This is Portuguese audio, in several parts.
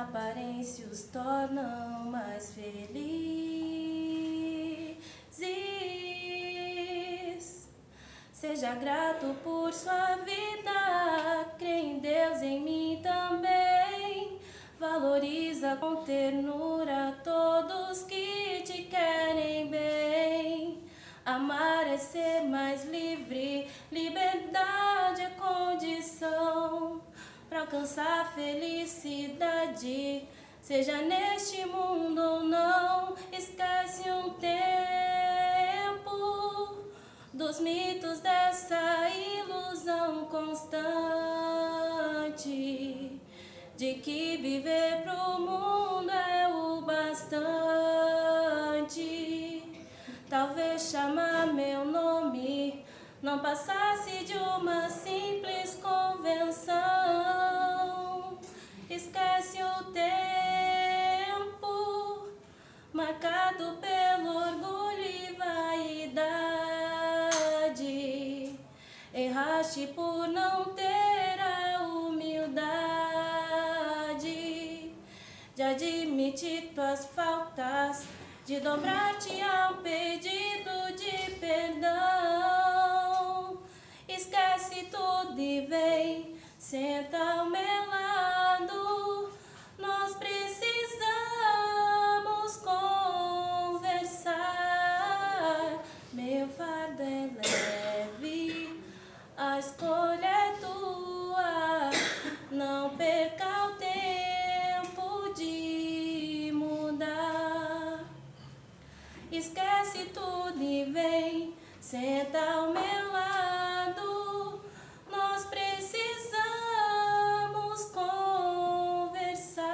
aparência os tornam mais felizes. Seja grato por sua vida, crê em Deus, em mim também. Valoriza com ternura todos que te querem bem. Amar é ser mais livre, liberdade é condição para alcançar a felicidade, seja neste mundo ou não. Esquece um tempo dos mitos dessa ilusão constante de que viver pro mundo é o bastante. Talvez chamar meu nome não passasse de uma simples convenção. Esquece o tempo marcado pelo orgulho e vaidade. Erraste por não ter a humildade de admitir tuas faltas, de dobrar-te ao pedido de perdão. Esquece tudo e vem, senta ao meu lado. Nós precisamos conversar. Meu fardo é leve, a escolha é tua. Não perca o tempo de mudar. Esquece tudo e vem, senta ao meu lado. Nós precisamos conversar.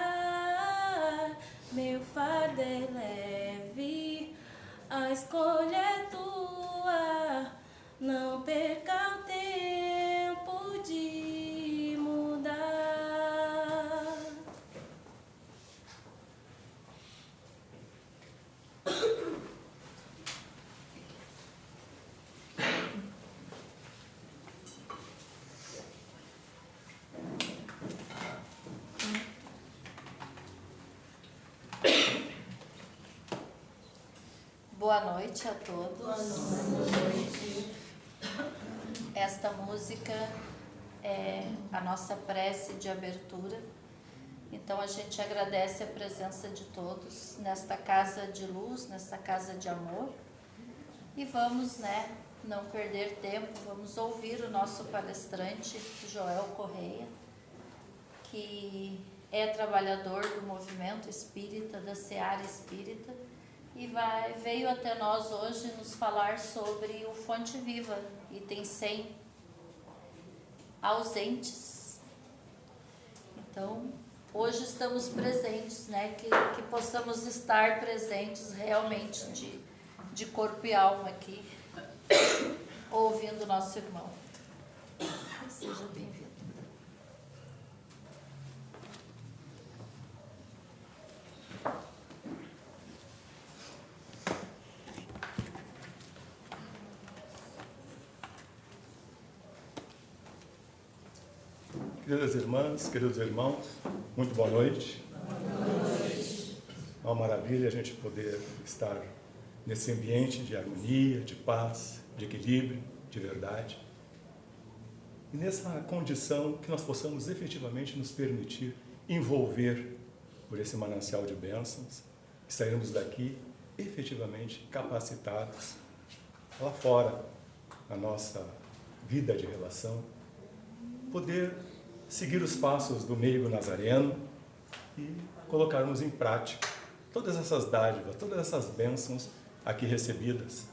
Meu fardo é leve, a escolha é tua. Não perca o tempo de mudar. Boa noite a todos. Boa noite. Esta música é a nossa prece de abertura. Então a gente agradece a presença de todos nesta casa de luz, nesta casa de amor. E vamos, não perder tempo, vamos ouvir o nosso palestrante, Joel Correia, que é trabalhador do movimento espírita, da Seara Espírita, e veio até nós hoje nos falar sobre o Fonte Viva, item 100, ausentes. Então, hoje estamos presentes, que possamos estar presentes realmente de corpo e alma aqui, ouvindo nosso irmão. Seja bem-vindo. Queridas irmãs, queridos irmãos, muito boa noite. Boa noite. É uma maravilha a gente poder estar nesse ambiente de harmonia, de paz, de equilíbrio, de verdade. E nessa condição que nós possamos efetivamente nos permitir envolver por esse manancial de bênçãos e sairmos daqui efetivamente capacitados lá fora, na nossa vida de relação, poder seguir os passos do meigo nazareno e colocarmos em prática todas essas dádivas, todas essas bênçãos aqui recebidas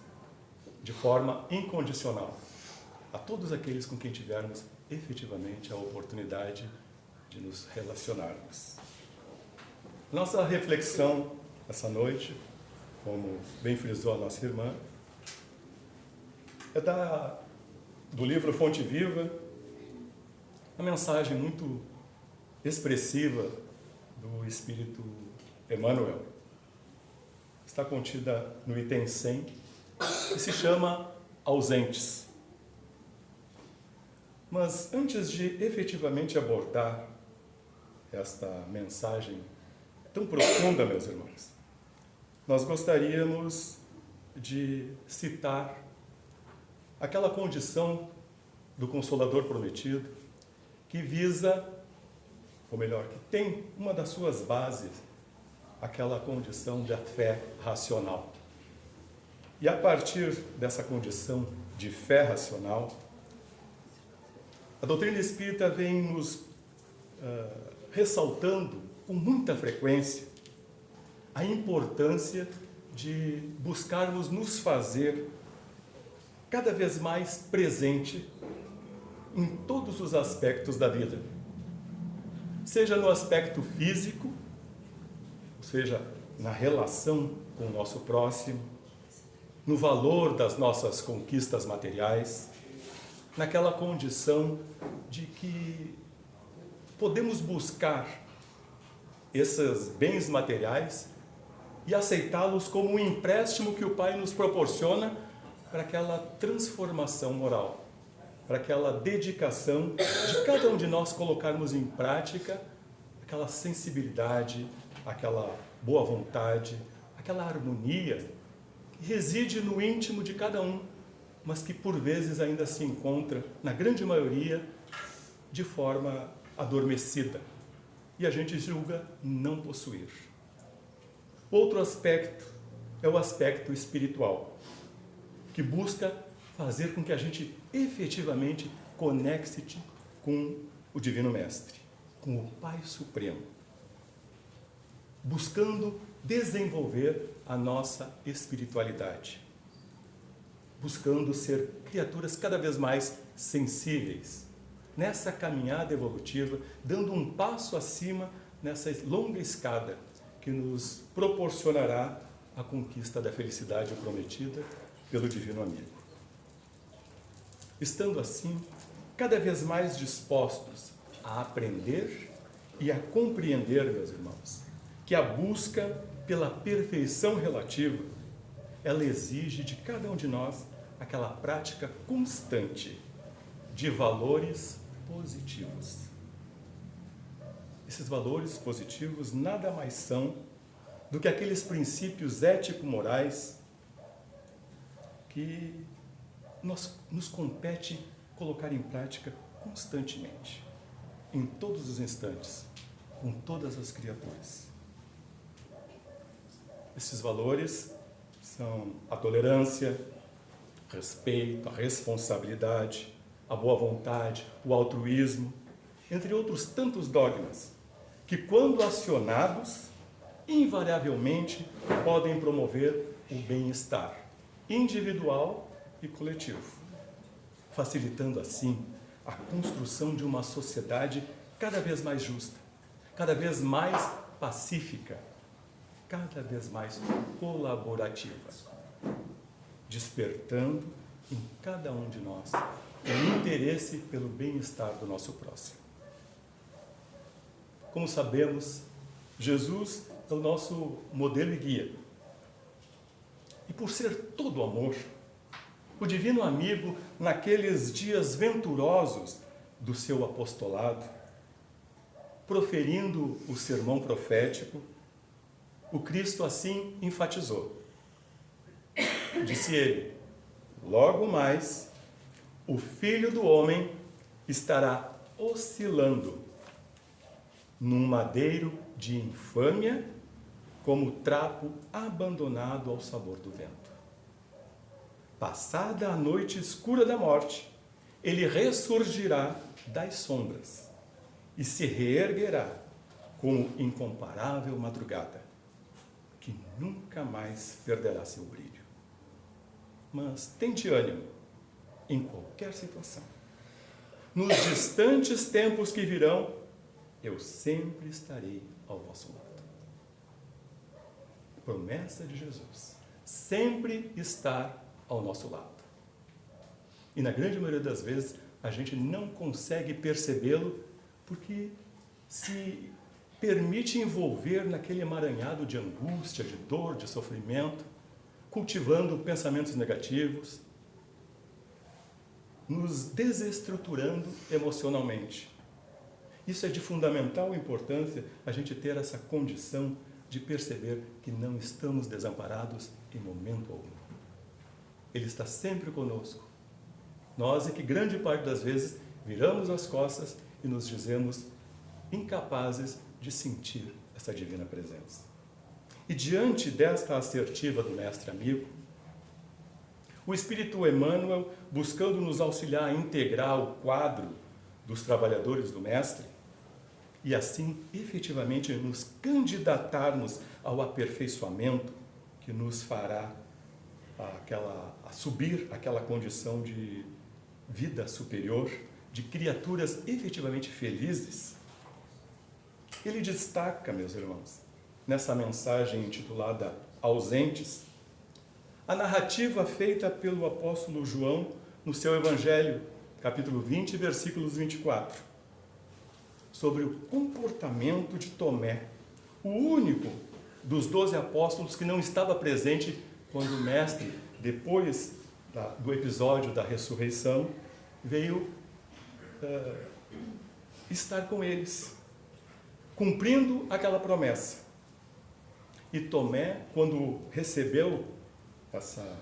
de forma incondicional a todos aqueles com quem tivermos efetivamente a oportunidade de nos relacionarmos. Nossa reflexão essa noite, como bem frisou a nossa irmã, é do livro Fonte Viva, uma mensagem muito expressiva do Espírito Emmanuel. Está contida no item 100, que se chama Ausentes. Mas antes de efetivamente abordar esta mensagem tão profunda, meus irmãos, nós gostaríamos de citar aquela condição do Consolador prometido que visa, ou melhor, que tem uma das suas bases, aquela condição da fé racional. E a partir dessa condição de fé racional, a doutrina espírita vem nos ressaltando com muita frequência a importância de buscarmos nos fazer cada vez mais presente em todos os aspectos da vida. Seja no aspecto físico, seja na relação com o nosso próximo, no valor das nossas conquistas materiais, naquela condição de que podemos buscar esses bens materiais e aceitá-los como um empréstimo que o Pai nos proporciona para aquela transformação moral, para aquela dedicação de cada um de nós colocarmos em prática aquela sensibilidade, aquela boa vontade, aquela harmonia que reside no íntimo de cada um, mas que por vezes ainda se encontra, na grande maioria, de forma adormecida. E a gente julga não possuir. Outro aspecto é o aspecto espiritual, que busca fazer com que a gente efetivamente conecte-se com o Divino Mestre, com o Pai Supremo, buscando desenvolver a nossa espiritualidade, buscando ser criaturas cada vez mais sensíveis, nessa caminhada evolutiva, dando um passo acima nessa longa escada que nos proporcionará a conquista da felicidade prometida pelo Divino Amigo. Estando assim, cada vez mais dispostos a aprender e a compreender, meus irmãos, que a busca pela perfeição relativa, ela exige de cada um de nós aquela prática constante de valores positivos. Esses valores positivos nada mais são do que aqueles princípios ético-morais que nos compete colocar em prática constantemente, em todos os instantes, com todas as criaturas. Esses valores são a tolerância, o respeito, a responsabilidade, a boa vontade, o altruísmo, entre outros tantos dogmas, que quando acionados, invariavelmente podem promover o bem-estar individual e coletivo, facilitando assim a construção de uma sociedade cada vez mais justa, cada vez mais pacífica, cada vez mais colaborativa, despertando em cada um de nós o interesse pelo bem-estar do nosso próximo. Como sabemos, Jesus é o nosso modelo e guia. E por ser todo amor, o Divino Amigo, naqueles dias venturosos do seu apostolado, proferindo o sermão profético, o Cristo assim enfatizou. Disse ele: logo mais, o Filho do Homem estará oscilando num madeiro de infâmia, como trapo abandonado ao sabor do vento. Passada a noite escura da morte, ele ressurgirá das sombras e se reerguerá como incomparável madrugada, que nunca mais perderá seu brilho. Mas tente ânimo em qualquer situação. Nos distantes tempos que virão, eu sempre estarei ao vosso lado. Promessa de Jesus, sempre estar ao nosso lado. E na grande maioria das vezes, a gente não consegue percebê-lo porque se permite envolver naquele emaranhado de angústia, de dor, de sofrimento, cultivando pensamentos negativos, nos desestruturando emocionalmente Isso é de fundamental importância, a gente ter essa condição de perceber que não estamos desamparados em momento algum. Ele está sempre conosco. Nós é que grande parte das vezes viramos as costas e nos dizemos incapazes de sentir essa divina presença. E diante desta assertiva do mestre amigo, o Espírito Emmanuel, buscando nos auxiliar a integrar o quadro dos trabalhadores do mestre, e assim efetivamente nos candidatarmos ao aperfeiçoamento que nos fará a subir aquela condição de vida superior, de criaturas efetivamente felizes. Ele destaca, meus irmãos, nessa mensagem intitulada Ausentes, a narrativa feita pelo apóstolo João no seu Evangelho, capítulo 20, versículos 24, sobre o comportamento de Tomé, o único dos 12 apóstolos que não estava presente quando o mestre, depois do episódio da ressurreição, veio estar com eles, cumprindo aquela promessa. E Tomé, quando recebeu essa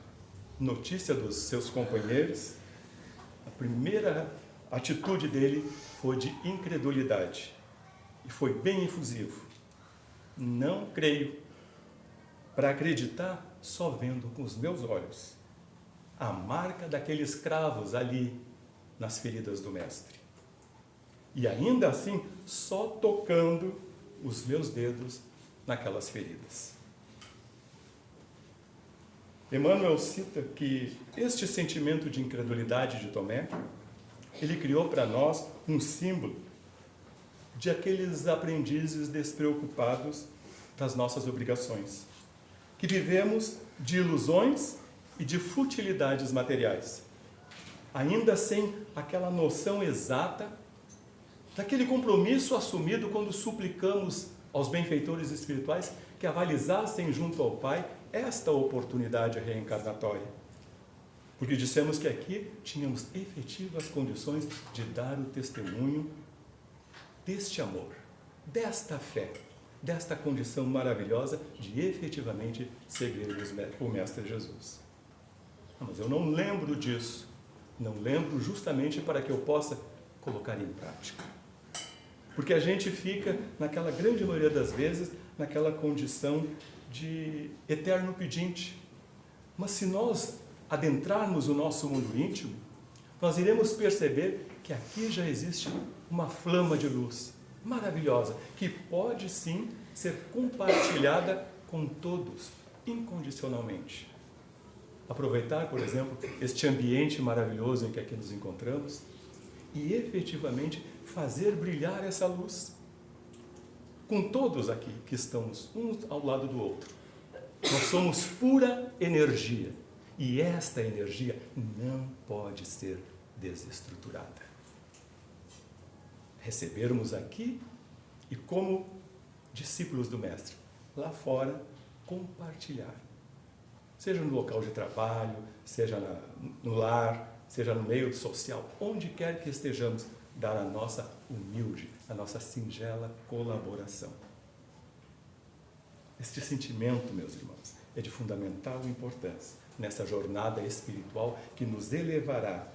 notícia dos seus companheiros, a primeira atitude dele foi de incredulidade. E foi bem efusivo. Não creio. Para acreditar, só vendo com os meus olhos a marca daqueles cravos ali nas feridas do mestre. E ainda assim, só tocando os meus dedos naquelas feridas. Emmanuel cita que este sentimento de incredulidade de Tomé, ele criou para nós um símbolo de aqueles aprendizes despreocupados das nossas obrigações, que vivemos de ilusões e de futilidades materiais, ainda sem aquela noção exata daquele compromisso assumido quando suplicamos aos benfeitores espirituais que avalizassem junto ao Pai esta oportunidade reencarnatória. Porque dissemos que aqui tínhamos efetivas condições de dar o testemunho deste amor, desta fé, desta condição maravilhosa de efetivamente seguir o Mestre Jesus. Mas eu não lembro disso, não lembro justamente para que eu possa colocar em prática. Porque a gente fica, naquela grande maioria das vezes, naquela condição de eterno pedinte. Mas se nós adentrarmos o nosso mundo íntimo, nós iremos perceber que aqui já existe uma flama de luz maravilhosa, que pode sim ser compartilhada com todos, incondicionalmente. Aproveitar, por exemplo, este ambiente maravilhoso em que aqui nos encontramos e efetivamente fazer brilhar essa luz com todos aqui que estamos um ao lado do outro. Nós somos pura energia e esta energia não pode ser desestruturada. Recebermos aqui e, como discípulos do Mestre, lá fora, compartilhar. Seja no local de trabalho, seja no lar, seja no meio social, onde quer que estejamos, dar a nossa humilde, a nossa singela colaboração. Este sentimento, meus irmãos, é de fundamental importância nessa jornada espiritual que nos elevará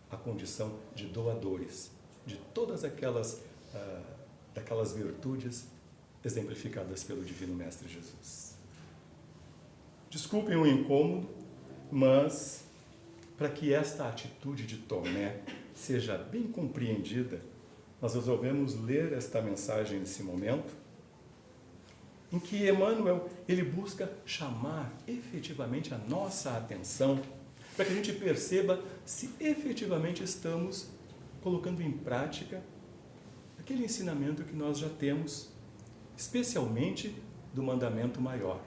à condição de doadores de todas daquelas virtudes exemplificadas pelo Divino Mestre Jesus. Desculpem o incômodo, mas para que esta atitude de Tomé seja bem compreendida, nós resolvemos ler esta mensagem nesse momento, em que Emmanuel ele busca chamar efetivamente a nossa atenção para que a gente perceba se efetivamente estamos colocando em prática aquele ensinamento que nós já temos, especialmente do mandamento maior,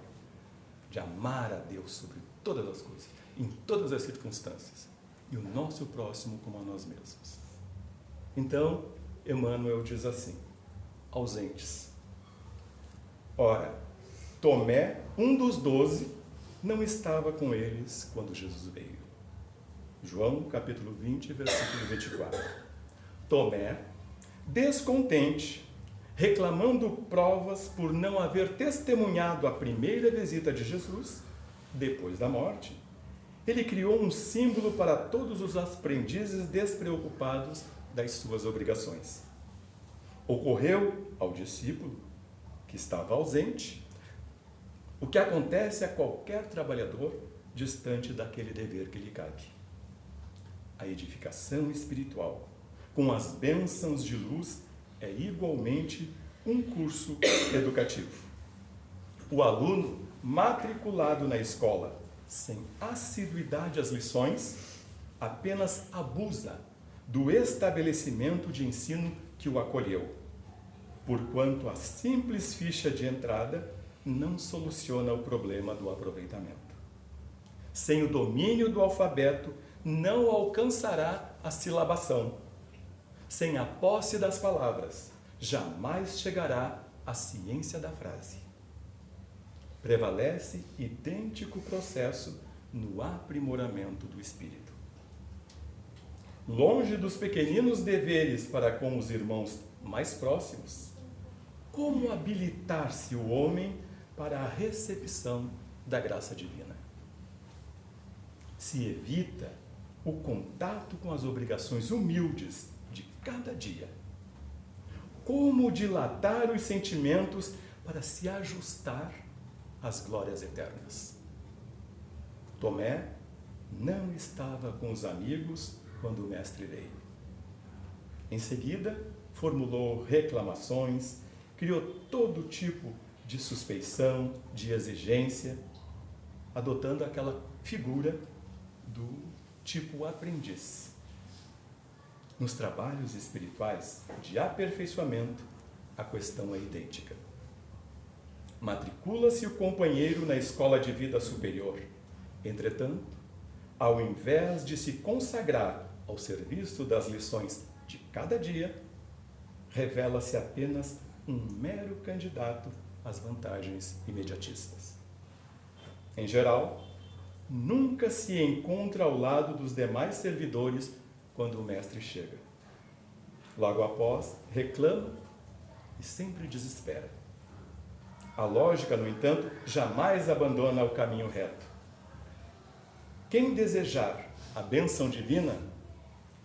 de amar a Deus sobre todas as coisas, em todas as circunstâncias, e o nosso próximo como a nós mesmos. Então, Emmanuel diz assim, ausentes. Ora, Tomé, um dos 12, não estava com eles quando Jesus veio. João, capítulo 20, versículo 24. Tomé, descontente, reclamando provas por não haver testemunhado a primeira visita de Jesus, depois da morte, ele criou um símbolo para todos os aprendizes despreocupados das suas obrigações. Ocorreu ao discípulo, que estava ausente, o que acontece a qualquer trabalhador distante daquele dever que lhe cabe. A edificação espiritual, com as bênçãos de luz, é igualmente um curso educativo. O aluno matriculado na escola, sem assiduidade às lições, apenas abusa do estabelecimento de ensino que o acolheu, porquanto a simples ficha de entrada não soluciona o problema do aproveitamento. Sem o domínio do alfabeto, não alcançará a silabação. Sem a posse das palavras, jamais chegará à ciência da frase. Prevalece idêntico processo no aprimoramento do espírito. Longe dos pequeninos deveres para com os irmãos mais próximos, como habilitar-se o homem para a recepção da graça divina? Se evita o contato com as obrigações humildes de cada dia. Como dilatar os sentimentos para se ajustar às glórias eternas? Tomé não estava com os amigos quando o Mestre veio. Em seguida, formulou reclamações, criou todo tipo de suspeição, de exigência, adotando aquela figura do tipo aprendiz. Nos trabalhos espirituais de aperfeiçoamento, a questão é idêntica. Matricula-se o companheiro na escola de vida superior. Entretanto, ao invés de se consagrar ao serviço das lições de cada dia, revela-se apenas um mero candidato às vantagens imediatistas. Em geral, nunca se encontra ao lado dos demais servidores quando o mestre chega. Logo após, reclama e sempre desespera. A lógica, no entanto, jamais abandona o caminho reto. Quem desejar a bênção divina,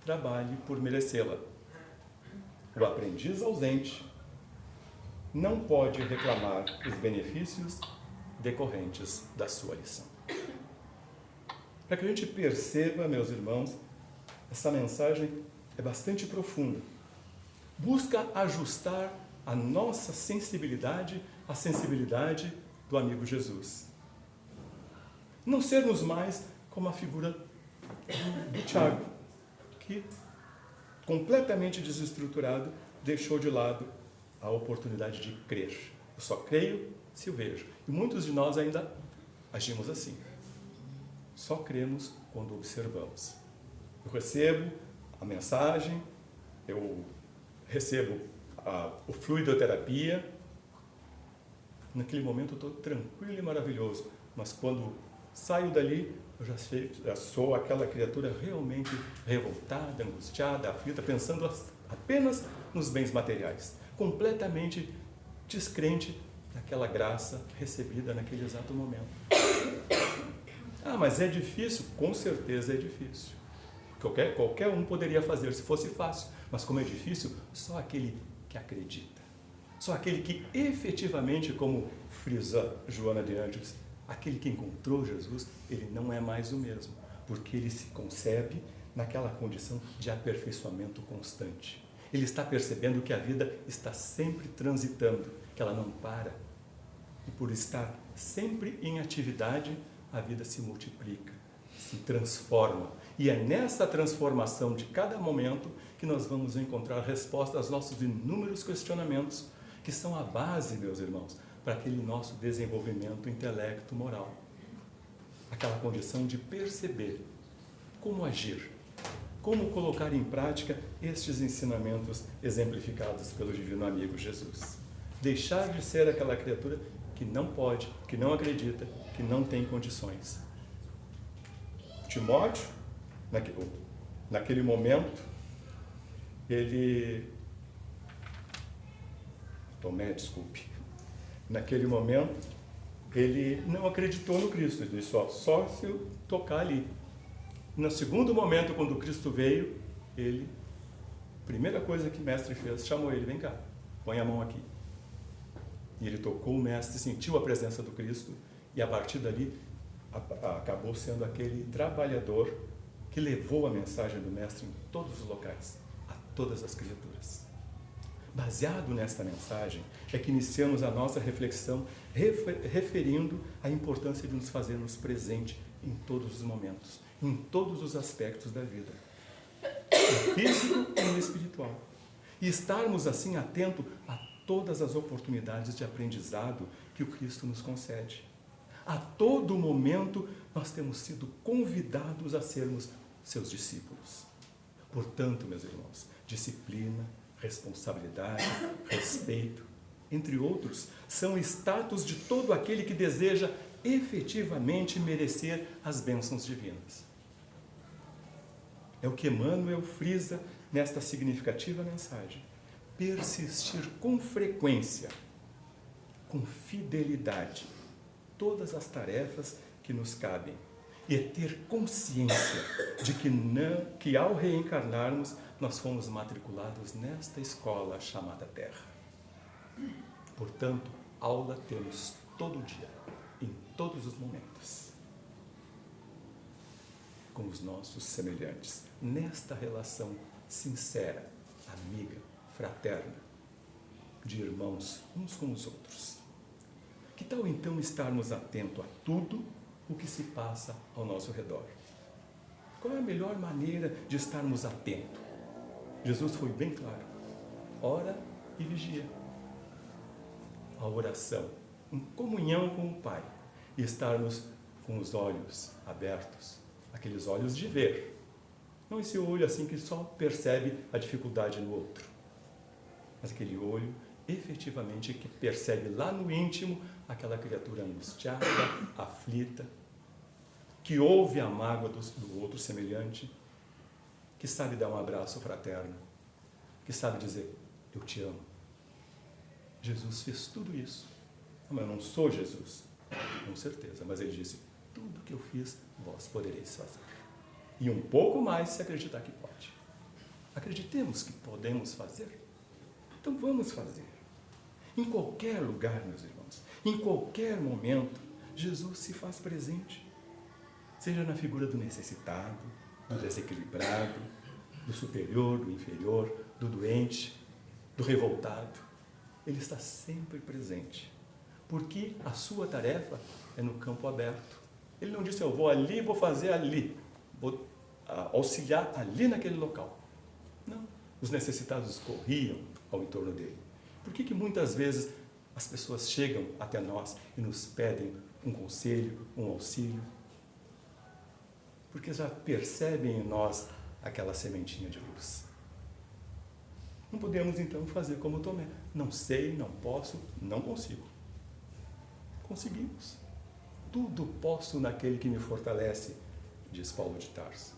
trabalhe por merecê-la. O aprendiz ausente não pode reclamar os benefícios decorrentes da sua lição. Para que a gente perceba, meus irmãos, essa mensagem é bastante profunda. Busca ajustar a nossa sensibilidade à sensibilidade do amigo Jesus. Não sermos mais como a figura do Tiago, que, completamente desestruturado, deixou de lado a oportunidade de crer. Eu só creio se eu vejo. E muitos de nós ainda agimos assim. Só cremos quando observamos. Eu recebo a mensagem, eu recebo o fluidoterapia. Naquele momento eu estou tranquilo e maravilhoso. Mas quando saio dali, eu já sou aquela criatura realmente revoltada, angustiada, aflita, pensando apenas nos bens materiais. Completamente descrente daquela graça recebida naquele exato momento. Ah, mas é difícil? Com certeza é difícil. Qualquer um poderia fazer se fosse fácil. Mas como é difícil, só aquele que acredita. Só aquele que efetivamente, como frisa Joana de Ângeles, aquele que encontrou Jesus, ele não é mais o mesmo. Porque ele se concebe naquela condição de aperfeiçoamento constante. Ele está percebendo que a vida está sempre transitando, que ela não para. E por estar sempre em atividade, a vida se multiplica, se transforma. E é nessa transformação de cada momento que nós vamos encontrar resposta aos nossos inúmeros questionamentos, que são a base, meus irmãos, para aquele nosso desenvolvimento intelecto-moral. Aquela condição de perceber como agir, como colocar em prática estes ensinamentos exemplificados pelo divino amigo Jesus. Deixar de ser aquela criatura que não pode, que não acredita, que não tem condições. Timóteo, naquele momento, ele Tomé, desculpe. Naquele momento, ele não acreditou no Cristo. Ele disse, só se eu tocar ali. No segundo momento, quando o Cristo veio, primeira coisa que o mestre fez, chamou ele, vem cá, põe a mão aqui. E ele tocou o mestre, sentiu a presença do Cristo, e a partir dali, acabou sendo aquele trabalhador que levou a mensagem do mestre em todos os locais, a todas as criaturas. Baseado nesta mensagem, é que iniciamos a nossa reflexão referindo a importância de nos fazermos presente em todos os momentos, em todos os aspectos da vida, no físico e no espiritual. E estarmos assim atentos a todas as oportunidades de aprendizado que o Cristo nos concede. A todo momento nós temos sido convidados a sermos seus discípulos. Portanto, meus irmãos, disciplina, responsabilidade, respeito, entre outros, são status de todo aquele que deseja efetivamente merecer as bênçãos divinas. É o que Emmanuel frisa nesta significativa mensagem. Persistir com frequência, com fidelidade, todas as tarefas que nos cabem e ter consciência de que ao reencarnarmos, nós fomos matriculados nesta escola chamada Terra. Portanto, aula temos todo dia, em todos os momentos, com os nossos semelhantes, nesta relação sincera, amiga, fraterna, de irmãos uns com os outros. Que tal então estarmos atentos a tudo o que se passa ao nosso redor? Qual é a melhor maneira de estarmos atentos? Jesus foi bem claro. Ora e vigia. A oração, em comunhão com o Pai, e estarmos com os olhos abertos, aqueles olhos de ver. Não esse olho assim que só percebe a dificuldade no outro, mas aquele olho efetivamente que percebe lá no íntimo aquela criatura angustiada, aflita, que ouve a mágoa do outro semelhante, que sabe dar um abraço fraterno, que sabe dizer, eu te amo. Jesus fez tudo isso. Mas eu não sou Jesus, com certeza, mas ele disse, tudo que eu fiz, vós podereis fazer. E um pouco mais se acreditar que pode. Acreditemos que podemos fazer, então vamos fazer. Em qualquer lugar, meus irmãos, em qualquer momento, Jesus se faz presente. Seja na figura do necessitado, do desequilibrado, do superior, do inferior, do doente, do revoltado. Ele está sempre presente, porque a sua tarefa é no campo aberto. Ele não disse, eu vou ali, vou fazer ali, vou auxiliar ali naquele local. Não, os necessitados corriam ao entorno dele. Por que muitas vezes as pessoas chegam até nós e nos pedem um conselho, um auxílio? Porque já percebem em nós aquela sementinha de luz. Não podemos então fazer como Tomé. Não sei, não posso, não consigo. Conseguimos. Tudo posso naquele que me fortalece, diz Paulo de Tarso.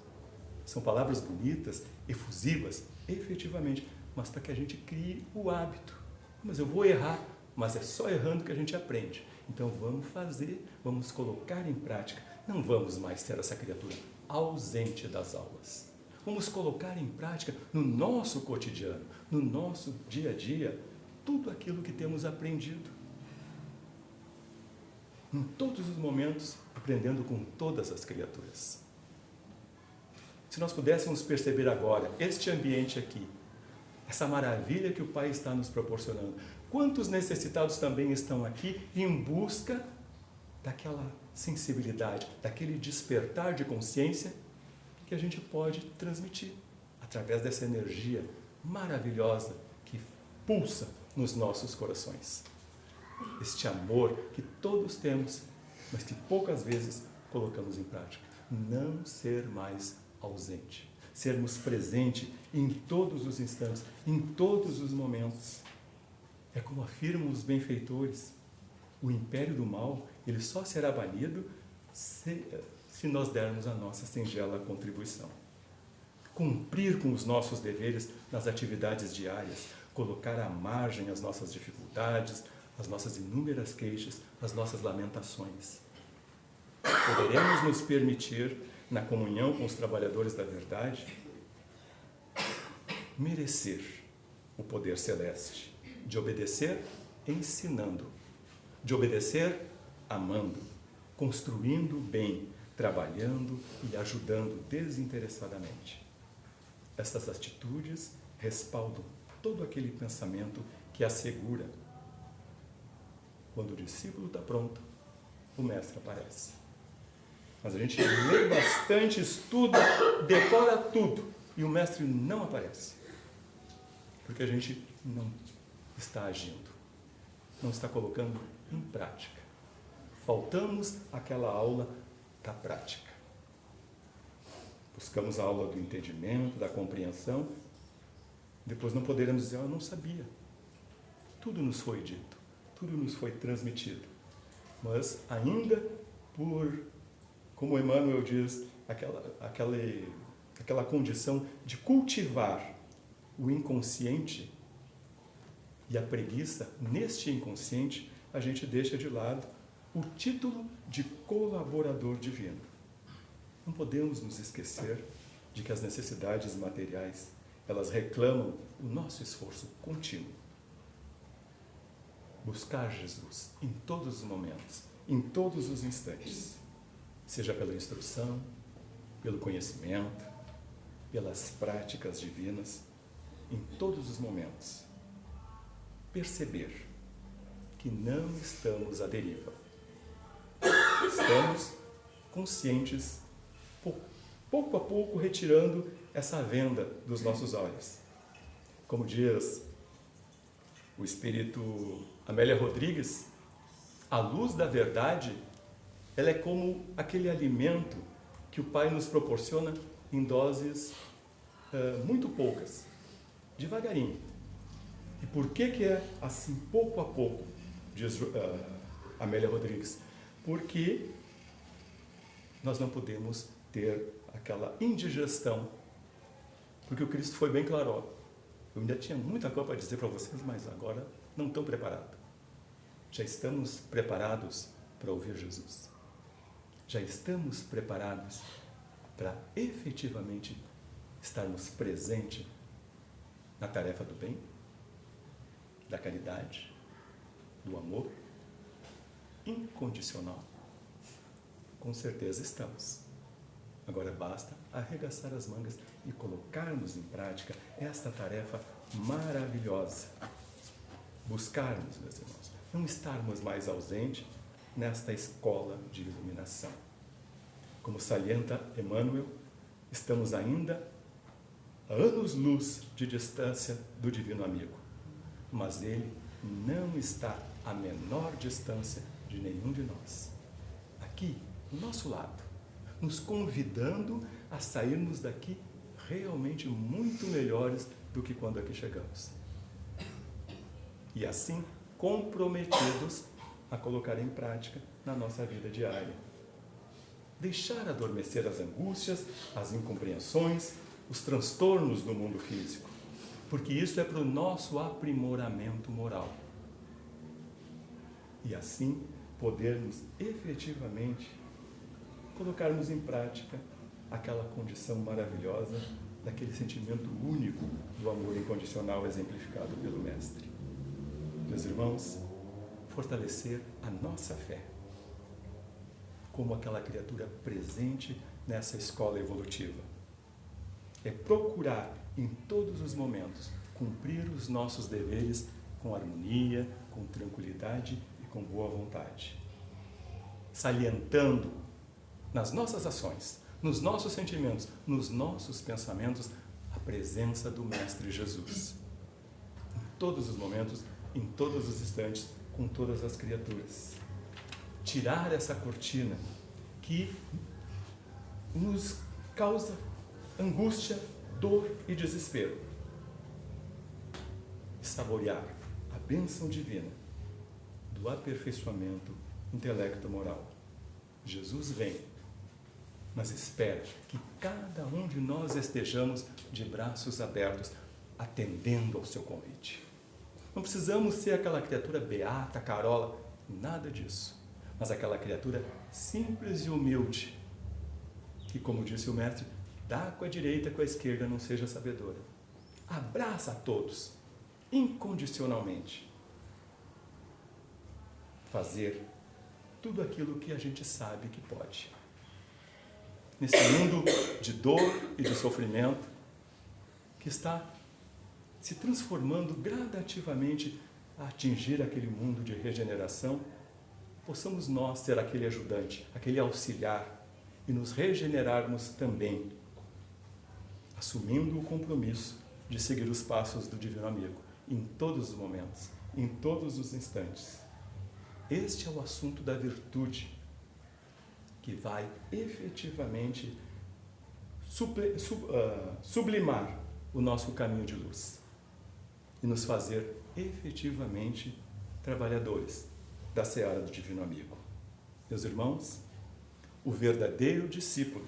São palavras bonitas, efusivas, efetivamente, mas para que a gente crie o hábito. Mas eu vou errar, mas é só errando que a gente aprende. Então vamos fazer, vamos colocar em prática. Não vamos mais ser essa criatura ausente das aulas. Vamos colocar em prática no nosso cotidiano, no nosso dia a dia, tudo aquilo que temos aprendido. Em todos os momentos, aprendendo com todas as criaturas. Se nós pudéssemos perceber agora este ambiente aqui, essa maravilha que o Pai está nos proporcionando, quantos necessitados também estão aqui em busca daquela sensibilidade, daquele despertar de consciência que a gente pode transmitir através dessa energia maravilhosa que pulsa nos nossos corações. Este amor que todos temos, mas que poucas vezes colocamos em prática. Não ser mais ausente. Sermos presentes em todos os instantes, em todos os momentos. É como afirmam os benfeitores. O império do mal, ele só será banido se nós dermos a nossa singela contribuição. Cumprir com os nossos deveres nas atividades diárias, colocar à margem as nossas dificuldades, as nossas inúmeras queixas, as nossas lamentações. Poderemos nos permitir, na comunhão com os trabalhadores da verdade, merecer o poder celeste, de obedecer ensinando, de obedecer amando, construindo o bem, trabalhando e ajudando desinteressadamente. Estas atitudes respaldam todo aquele pensamento que assegura: quando o discípulo está pronto, o mestre aparece. Mas a gente lê bastante, estuda, decora tudo, e o mestre não aparece. Porque a gente não está agindo, não está colocando em prática. Faltamos aquela aula da prática. Buscamos a aula do entendimento, da compreensão, depois não poderemos dizer: eu não sabia. Tudo nos foi dito, tudo nos foi transmitido. Mas ainda como Emmanuel diz, aquela condição de cultivar o inconsciente e a preguiça, neste inconsciente, a gente deixa de lado o título de colaborador divino. Não podemos nos esquecer de que as necessidades materiais, elas reclamam o nosso esforço contínuo. Buscar Jesus em todos os momentos, em todos os instantes, seja pela instrução, pelo conhecimento, pelas práticas divinas, em todos os momentos. Perceber que não estamos à deriva. Estamos conscientes, pouco a pouco, retirando essa venda dos nossos olhos. Como diz o espírito Amélia Rodrigues, a luz da verdade, ela é como aquele alimento que o Pai nos proporciona em doses muito poucas, devagarinho. E por que é assim, pouco a pouco, diz Amélia Rodrigues? Porque nós não podemos ter aquela indigestão, porque o Cristo foi bem claro: ó, eu ainda tinha muita coisa para dizer para vocês, mas agora não estou preparado. Já estamos preparados para ouvir Jesus. Já estamos preparados para efetivamente estarmos presentes na tarefa do bem, da caridade, do amor incondicional? Com certeza estamos. Agora basta arregaçar as mangas e colocarmos em prática esta tarefa maravilhosa. Buscarmos, meus irmãos, não estarmos mais ausentes nesta escola de iluminação. Como salienta Emmanuel, estamos ainda a anos-luz de distância do Divino Amigo, mas Ele não está a menor distância de nenhum de nós. Aqui, do nosso lado, nos convidando a sairmos daqui realmente muito melhores do que quando aqui chegamos. E assim, comprometidos a colocar em prática na nossa vida diária. Deixar adormecer as angústias, as incompreensões, os transtornos do mundo físico, porque isso é para o nosso aprimoramento moral. E assim, podermos efetivamente colocarmos em prática aquela condição maravilhosa daquele sentimento único do amor incondicional exemplificado pelo Mestre. Meus irmãos, fortalecer a nossa fé como aquela criatura presente nessa escola evolutiva. É procurar em todos os momentos cumprir os nossos deveres com harmonia, com tranquilidade e com boa vontade, salientando nas nossas ações, nos nossos sentimentos, nos nossos pensamentos, a presença do Mestre Jesus. Em todos os momentos, em todos os instantes, com todas as criaturas. Tirar essa cortina que nos causa angústia, dor e desespero. E saborear a bênção divina do aperfeiçoamento intelecto-moral. Jesus vem, mas espera que cada um de nós estejamos de braços abertos, atendendo ao seu convite. Não precisamos ser aquela criatura beata, carola, nada disso. Mas aquela criatura simples e humilde, que, como disse o mestre, dá com a direita, com a esquerda, não seja sabedora. Abraça a todos, incondicionalmente. Fazer tudo aquilo que a gente sabe que pode. Nesse mundo de dor e de sofrimento, que está se transformando gradativamente a atingir aquele mundo de regeneração, possamos nós ser aquele ajudante, aquele auxiliar e nos regenerarmos também, assumindo o compromisso de seguir os passos do Divino Amigo em todos os momentos, em todos os instantes. Este é o assunto da virtude, que vai efetivamente sublimar o nosso caminho de luz e nos fazer efetivamente trabalhadores da seara do Divino Amigo. Meus irmãos, o verdadeiro discípulo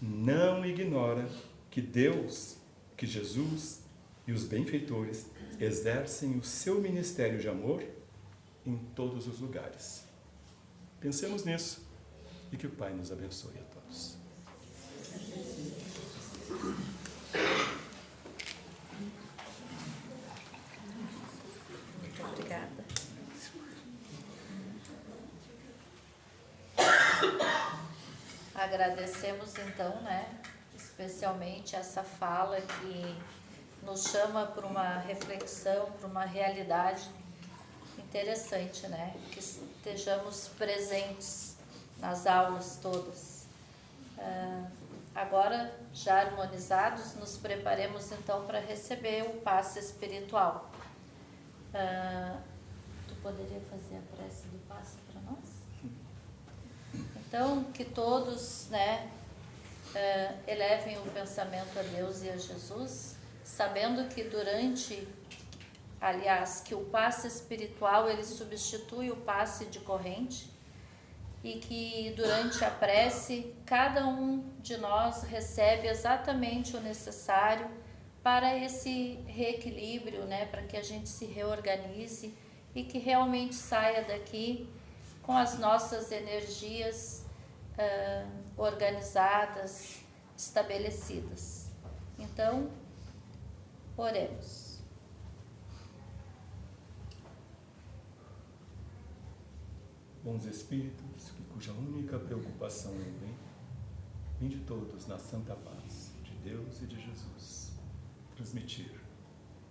não ignora que Deus, que Jesus e os benfeitores exercem o seu ministério de amor em todos os lugares. Pensemos nisso e que o Pai nos abençoe a todos. Muito obrigada. Agradecemos então, especialmente essa fala que nos chama para uma reflexão, para uma realidade interessante, que estejamos presentes nas aulas todas. Agora, já harmonizados, nos preparemos então para receber o passe espiritual. Tu poderia fazer a prece do passe para nós? Então, que todos, elevem o pensamento a Deus e a Jesus, sabendo que que o passe espiritual, ele substitui o passe de corrente, e que durante a prece, cada um de nós recebe exatamente o necessário para esse reequilíbrio, para que a gente se reorganize e que realmente saia daqui com as nossas energias organizadas, estabelecidas. Então, oremos. Bons Espíritos, cuja única preocupação é o bem, vinde todos na santa paz de Deus e de Jesus, transmitir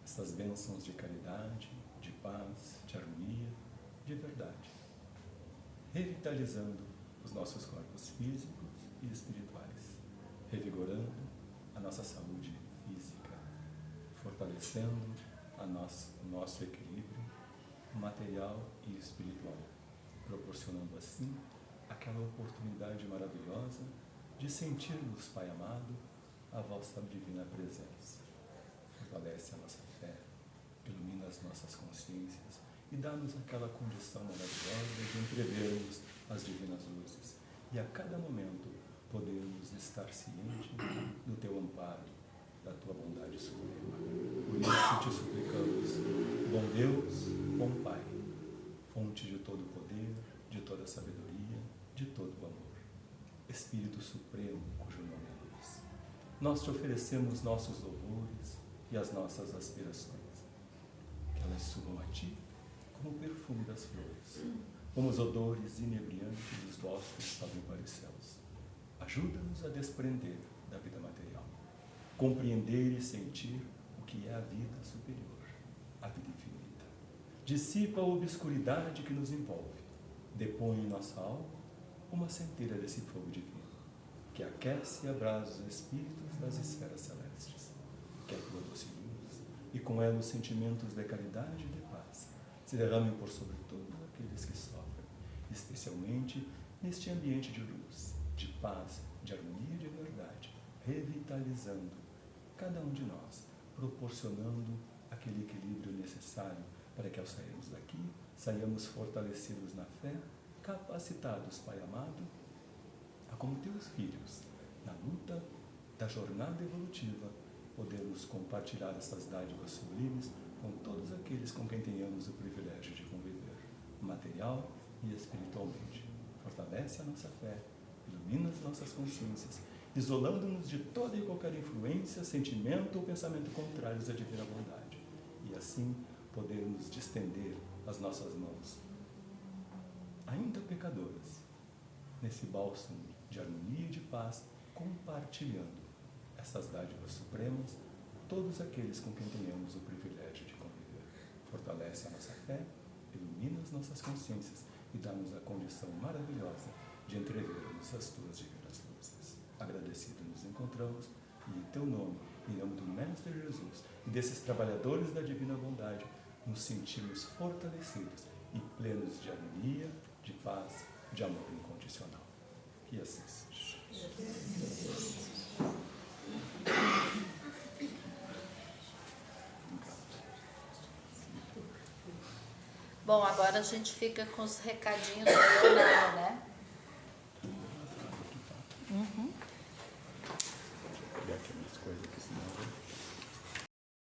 essas bênçãos de caridade, de paz, de harmonia, de verdade, revitalizando os nossos corpos físicos e espirituais, revigorando a nossa saúde física, fortalecendo o nosso equilíbrio material e espiritual, proporcionando assim aquela oportunidade maravilhosa de sentirmos, Pai amado, a vossa divina presença. Fortalece a nossa fé, ilumina as nossas consciências e dá-nos aquela condição maravilhosa de entrevermos as divinas luzes e a cada momento podermos estar cientes do teu amparo, da tua bondade suprema. Por isso te suplicamos, bom Deus, bom Pai, fonte de todo poder, de toda sabedoria, de todo o amor, Espírito Supremo, cujo nome é luz. Nós te oferecemos nossos louvores e as nossas aspirações, que elas subam a ti como o perfume das flores, como os odores inebriantes dos bosques que sobem para os céus. Ajuda-nos a desprender da vida material, compreender e sentir o que é a vida superior, a vida infinita. Dissipa a obscuridade que nos envolve, depõe em nossa alma uma centelha desse fogo divino, que aquece e abrasa os espíritos das esferas celestes, que a tua doce luz, e com ela os sentimentos de caridade e de paz, se derramem por sobre todos aqueles que sofrem, especialmente neste ambiente de luz, de paz, de harmonia e de verdade, revitalizando cada um de nós, proporcionando aquele equilíbrio necessário para que ao sairmos daqui, saiamos fortalecidos na fé, capacitados, Pai amado, a como teus filhos, na luta da jornada evolutiva, podermos compartilhar essas dádivas sublimes com todos aqueles com quem tenhamos o privilégio de conviver, material e espiritualmente. Fortalece a nossa fé, ilumina as nossas consciências, isolando-nos de toda e qualquer influência, sentimento ou pensamento contrários à divina vontade, e assim podermos distender as nossas mãos, ainda pecadoras, nesse bálsamo de harmonia e de paz, compartilhando essas dádivas supremas a todos aqueles com quem tenhamos o privilégio de conviver. Fortalece a nossa fé, ilumina as nossas consciências e dá-nos a condição maravilhosa de entrevermos as tuas divinas luzes. Agradecido nos encontramos e em teu nome, em nome do Mestre Jesus e desses trabalhadores da divina bondade, nos sentimos fortalecidos e plenos de harmonia, de paz, de amor incondicional. Que assim seja. Bom, agora a gente fica com os recadinhos do Leonardo, né? Vou pegar aqui umas coisas aqui, senão